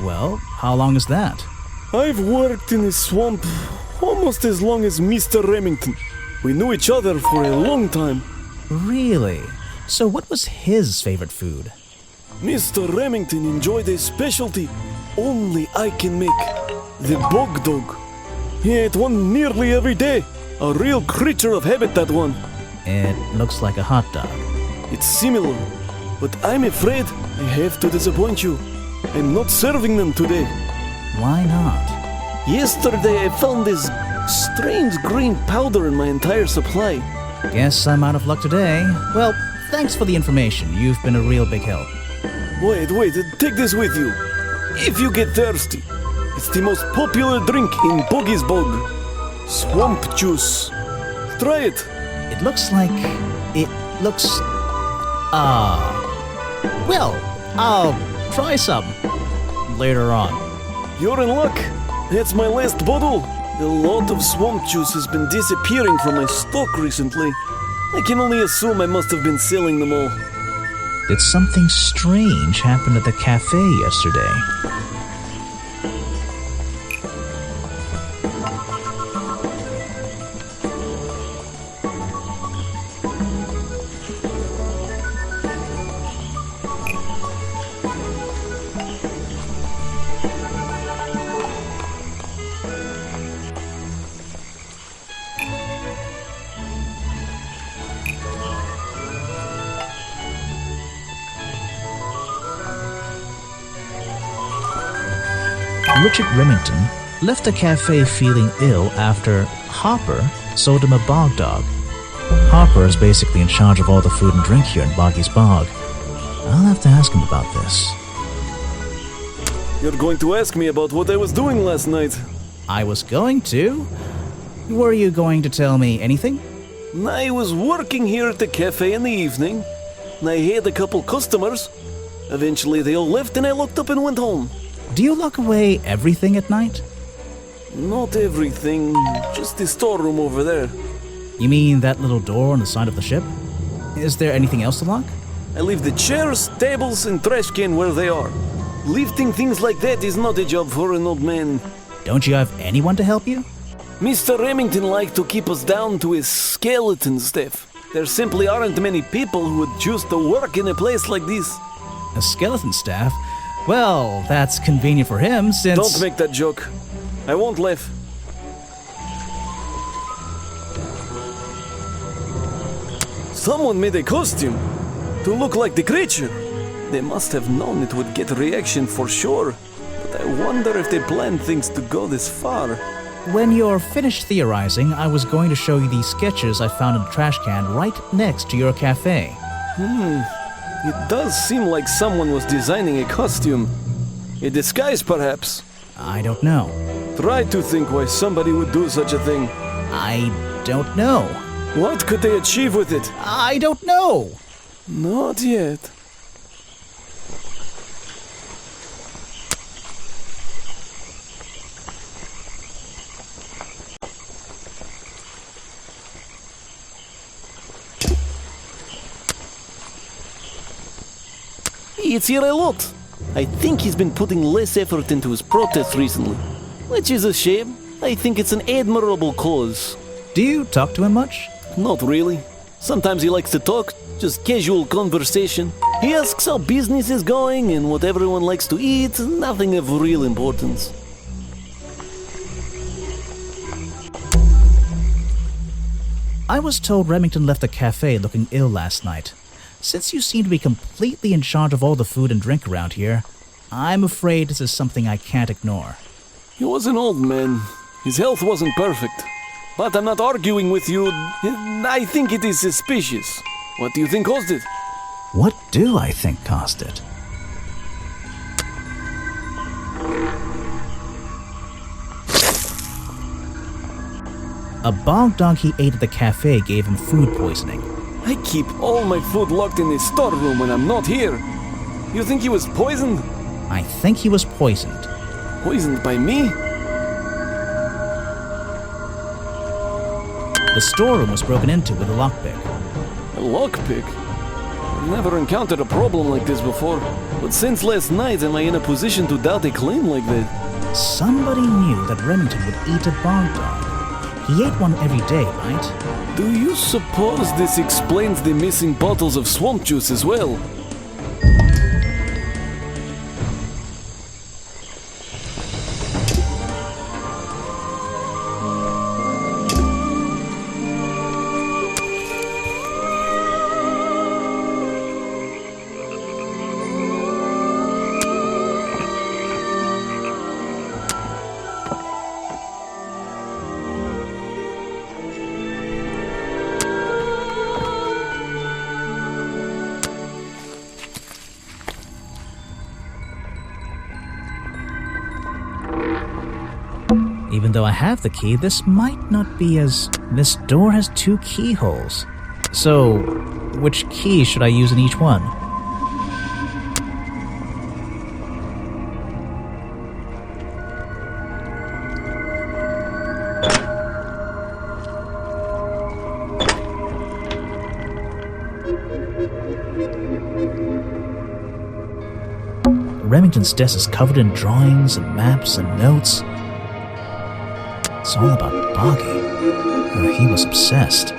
Well, how long is that? I've worked in this swamp almost as long as Mr. Remington. We knew each other for a long time. Really? So what was his favorite food? Mr. Remington enjoyed a specialty only I can make. The bog dog. He ate one nearly every day. A real creature of habit, that one. It looks like a hot dog. It's similar, but I'm afraid I have to disappoint you. I'm not serving them today. Why not? Yesterday I found this strange green powder in my entire supply. Guess I'm out of luck today. Well, thanks for the information. You've been a real big help. Wait, take this with you. If you get thirsty, it's the most popular drink in Boggy's Bog. Swamp juice. Try it. It looks... Well, I'll try some later on. You're in luck. That's my last bottle. A lot of swamp juice has been disappearing from my stock recently. I can only assume I must have been selling them all. Did something strange happen at the cafe yesterday? Richard Remington left the cafe feeling ill after Hopper sold him a bog dog. Hopper is basically in charge of all the food and drink here in Boggy's Bog. I'll have to ask him about this. You're going to ask me about what I was doing last night. I was going to? Were you going to tell me anything? I was working here at the cafe in the evening, and I had a couple customers. Eventually they all left and I locked up and went home. Do you lock away everything at night? Not everything, just the storeroom over there. You mean that little door on the side of the ship? Is there anything else to lock? I leave the chairs, tables, and trash can where they are. Lifting things like that is not a job for an old man. Don't you have anyone to help you? Mr. Remington liked to keep us down to his skeleton staff. There simply aren't many people who would choose to work in a place like this. A skeleton staff? Well, that's convenient for him since... Don't make that joke. I won't laugh. Someone made a costume to look like the creature. They must have known it would get a reaction for sure. But I wonder if they planned things to go this far. When you're finished theorizing, I was going to show you these sketches I found in the trash can right next to your cafe. It does seem like someone was designing a costume. A disguise, perhaps. I don't know. Try to think why somebody would do such a thing. I don't know. What could they achieve with it? I don't know. Not yet. It's here a lot. I think he's been putting less effort into his protests recently, which is a shame. I think it's an admirable cause. Do you talk to him much? Not really. Sometimes he likes to talk, just casual conversation. He asks how business is going and what everyone likes to eat, nothing of real importance. I was told Remington left the cafe looking ill last night. Since you seem to be completely in charge of all the food and drink around here, I'm afraid this is something I can't ignore. He was an old man. His health wasn't perfect. But I'm not arguing with you. I think it is suspicious. What do you think caused it? What do I think caused it? A bog dog he ate at the cafe gave him food poisoning. I keep all my food locked in the storeroom when I'm not here. You think he was poisoned? I think he was poisoned. Poisoned by me? The storeroom was broken into with a lockpick. A lockpick? I've never encountered a problem like this before. But since last night, am I in a position to doubt a claim like that? Somebody knew that Remington would eat a bog dog. He ate one every day, right? Do you suppose this explains the missing bottles of swamp juice as well? Even though I have the key, this might not be as... This door has 2 keyholes. So, which key should I use in each one? Remington's desk is covered in drawings and maps and notes. It's all about Boggy. He was obsessed.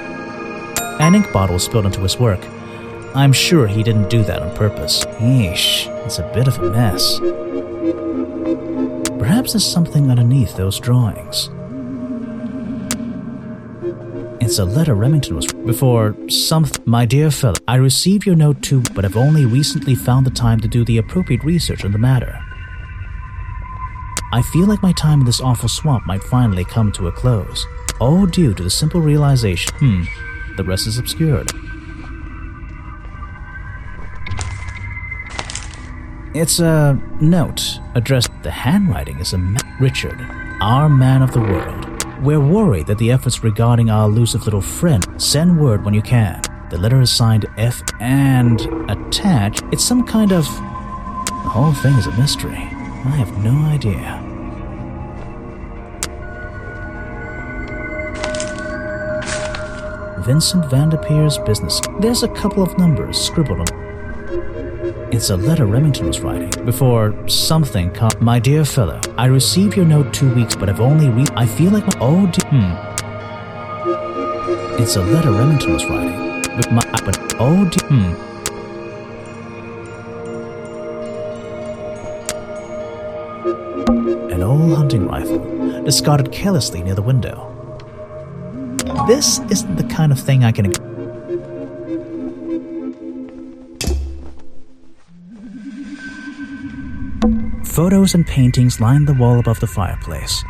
An ink bottle was spilled into his work. I'm sure he didn't do that on purpose. Yeesh, it's a bit of a mess. Perhaps there's something underneath those drawings. It's a letter Remington was before something. My dear fellow, I received your note too, but have only recently found the time to do the appropriate research on the matter. I feel like my time in this awful swamp might finally come to a close, all due to the simple realization, the rest is obscured. It's a note addressed. The handwriting is Richard, our man of the world. We're worried that the efforts regarding our elusive little friend. Send word when you can. The letter is signed F and attached. It's some kind of... The whole thing is a mystery. I have no idea. Vincent Vanderpeer's business. There's a couple of numbers scribbled on. It's a letter Remington was writing before something. My dear fellow, I received your note 2 weeks, but I've only I feel like my... Oh, It's a letter Remington was writing, An old hunting rifle, discarded carelessly near the window. This isn't the kind of thing I can... Photos and paintings lined the wall above the fireplace.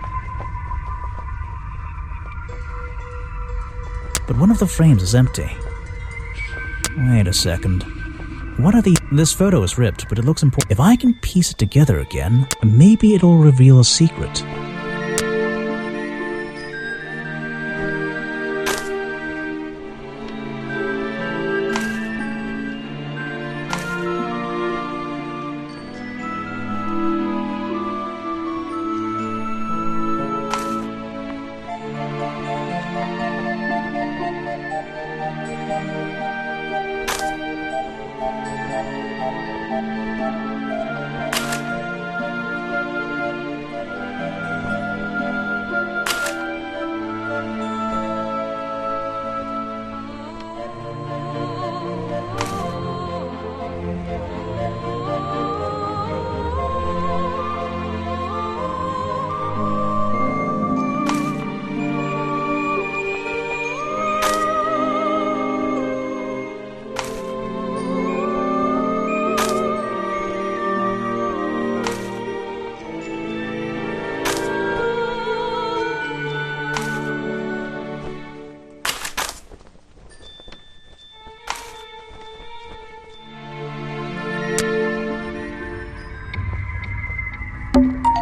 But one of the frames is empty. Wait a second. What are the... This photo is ripped, but it looks important. If I can piece it together again, maybe it'll reveal a secret.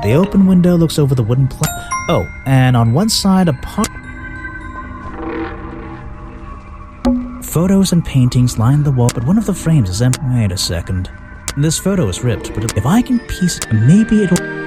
The open window looks over the wooden Oh, and on one side a Photos and paintings line the wall, but one of the frames is empty. Wait a second. This photo is ripped, but if I can piece it, maybe it'll...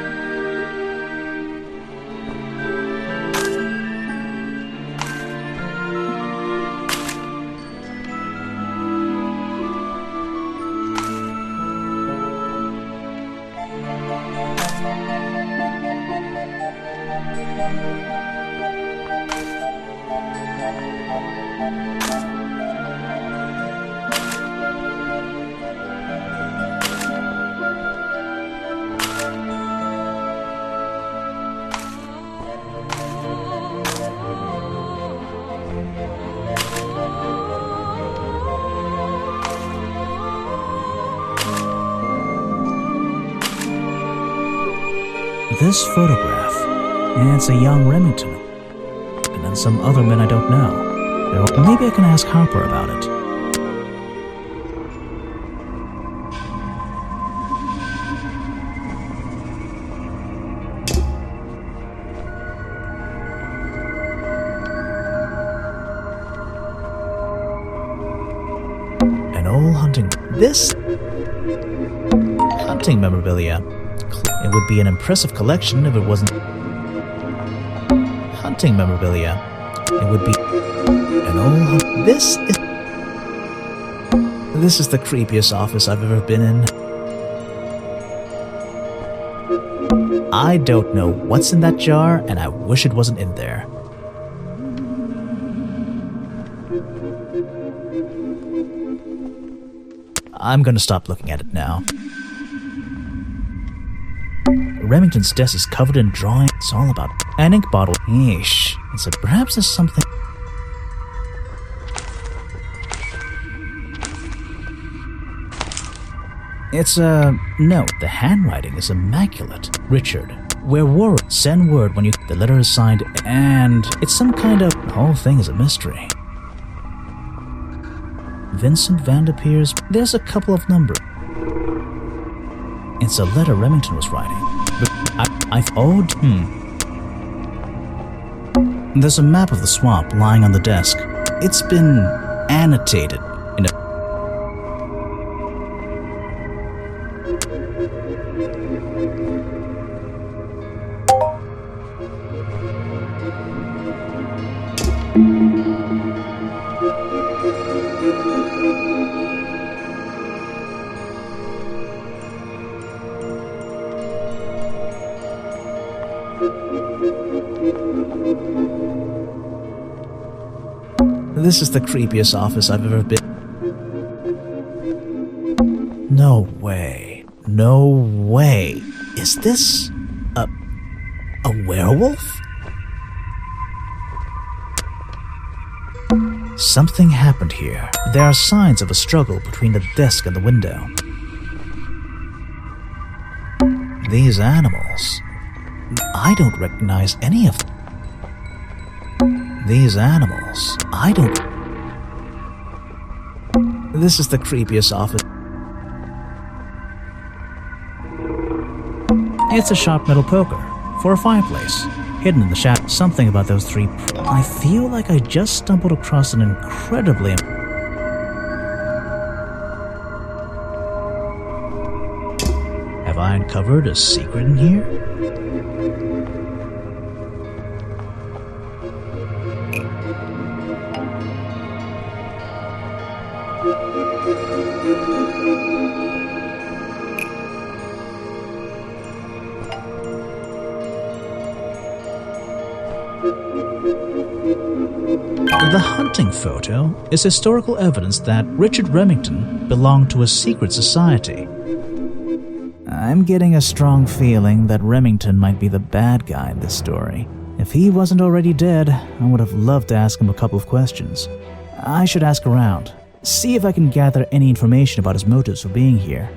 This photograph, it's a young Remington, and then some other men I don't know. Maybe I can ask Harper about it. An old hunting... This... hunting memorabilia. It would be an impressive collection if it wasn't... hunting memorabilia. It would be... an old... This is the creepiest office I've ever been in. I don't know what's in that jar, and I wish it wasn't in there. I'm gonna stop looking at it now. Remington's desk is covered in drawings. It's all about an ink bottle. Yeesh. And so perhaps there's something... It's a note. The handwriting is immaculate. Richard, we're worried. Send word when you... The letter is signed, and it's some kind of... The whole thing is a mystery. Vincent Vanderpeers. There's a couple of numbers. It's a letter Remington was writing. There's a map of the swamp lying on the desk. It's been annotated in a... This is the creepiest office I've ever been. No way. No way. Is this a werewolf? Something happened here. There are signs of a struggle between the desk and the window. These animals. I don't recognize any of them. These animals. I don't... This is the creepiest office. It's a sharp metal poker for a fireplace, hidden in the shadow. Something about those three... I feel like I just stumbled across an incredibly... Have I uncovered a secret in here? The hunting photo is historical evidence that Richard Remington belonged to a secret society. I'm getting a strong feeling that Remington might be the bad guy in this story. If he wasn't already dead, I would have loved to ask him a couple of questions. I should ask around, see if I can gather any information about his motives for being here.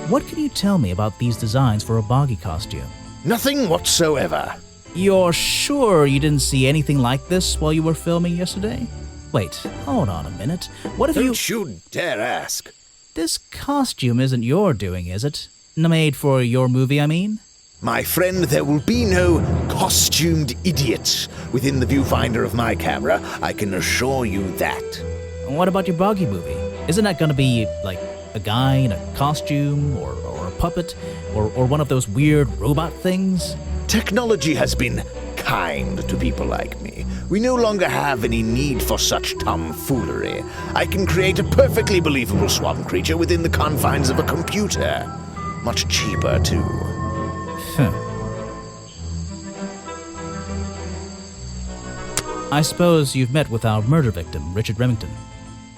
What can you tell me about these designs for a boggy costume? Nothing whatsoever. You're sure you didn't see anything like this while you were filming yesterday? Wait, hold on a minute. What if Don't you dare ask. This costume isn't your doing, is it? Made for your movie, I mean? My friend, there will be no costumed idiots within the viewfinder of my camera. I can assure you that. What about your boggy movie? Isn't that gonna be, like, a guy in a costume, or a puppet, or one of those weird robot things? Technology has been kind to people like me. We no longer have any need for such tomfoolery. I can create a perfectly believable swamp creature within the confines of a computer. Much cheaper, too. I suppose you've met with our murder victim, Richard Remington.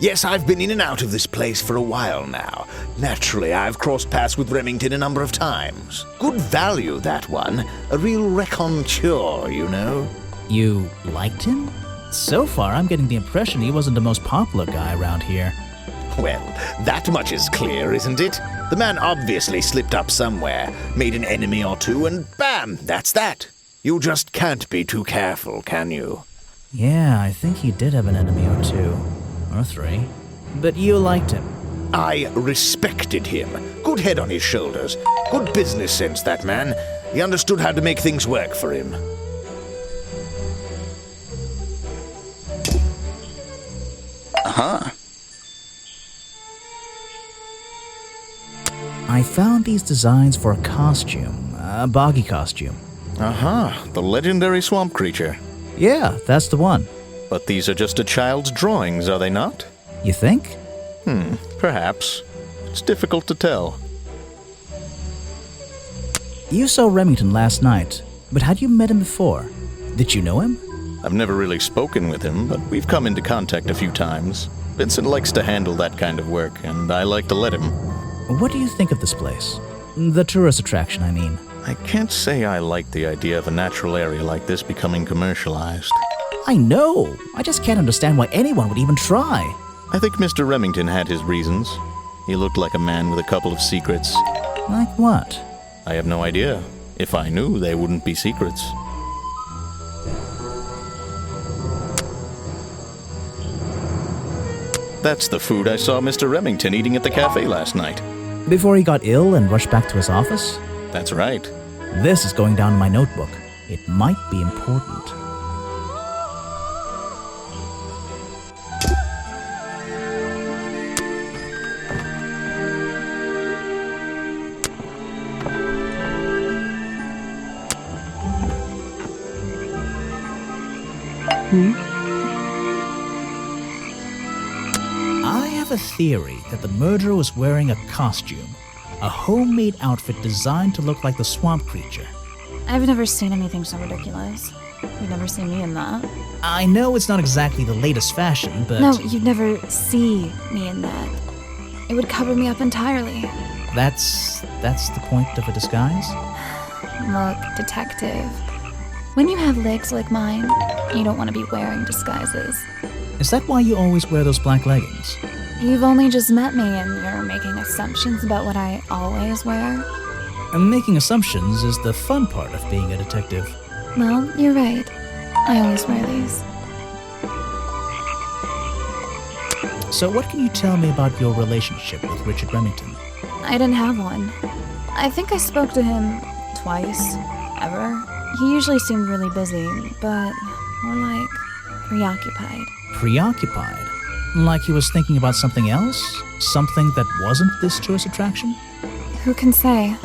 Yes, I've been in and out of this place for a while now. Naturally, I've crossed paths with Remington a number of times. Good value, that one. A real raconteur, you know. You liked him? So far, I'm getting the impression he wasn't the most popular guy around here. Well, that much is clear, isn't it? The man obviously slipped up somewhere, made an enemy or two, and bam, that's that. You just can't be too careful, can you? Yeah, I think he did have an enemy or two. Or three. But you liked him. I respected him. Good head on his shoulders. Good business sense, that man. He understood how to make things work for him. Uh-huh. I found these designs for a costume. A boggy costume. Uh-huh. The legendary swamp creature. Yeah, that's the one. But these are just a child's drawings, are they not? You think? Perhaps. It's difficult to tell. You saw Remington last night, but had you met him before? Did you know him? I've never really spoken with him, but we've come into contact a few times. Vincent likes to handle that kind of work, and I like to let him. What do you think of this place? The tourist attraction, I mean. I can't say I like the idea of a natural area like this becoming commercialized. I know! I just can't understand why anyone would even try. I think Mr. Remington had his reasons. He looked like a man with a couple of secrets. Like what? I have no idea. If I knew, they wouldn't be secrets. That's the food I saw Mr. Remington eating at the cafe last night. Before he got ill and rushed back to his office? That's right. This is going down in my notebook. It might be important. I have a theory that the murderer was wearing a costume. A homemade outfit designed to look like the swamp creature. I've never seen anything so ridiculous. You'd never see me in that. I know it's not exactly the latest fashion, but... No, you'd never see me in that. It would cover me up entirely. That's the point of a disguise? Look, detective. When you have legs like mine, you don't want to be wearing disguises. Is that why you always wear those black leggings? You've only just met me and you're making assumptions about what I always wear. And making assumptions is the fun part of being a detective. Well, you're right. I always wear these. So what can you tell me about your relationship with Richard Remington? I didn't have one. I think I spoke to him twice, ever. He usually seemed really busy, but more like preoccupied. Preoccupied? Like he was thinking about something else? Something that wasn't this tourist attraction? Who can say?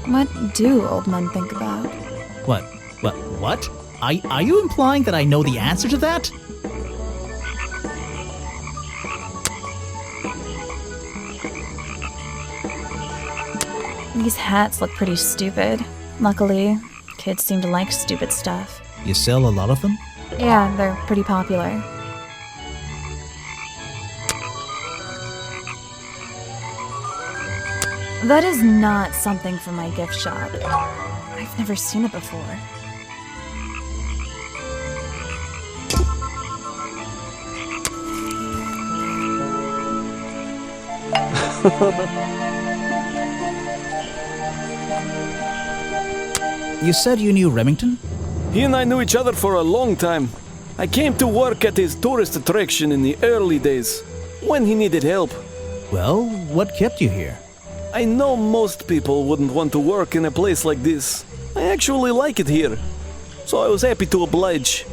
What do old men think about? What? Are you implying that I know the answer to that? These hats look pretty stupid. Luckily, kids seem to like stupid stuff. You sell a lot of them? Yeah, they're pretty popular. That is not something from my gift shop. I've never seen it before. You said you knew Remington? He and I knew each other for a long time. I came to work at his tourist attraction in the early days, when he needed help. Well, what kept you here? I know most people wouldn't want to work in a place like this. I actually like it here, so I was happy to oblige.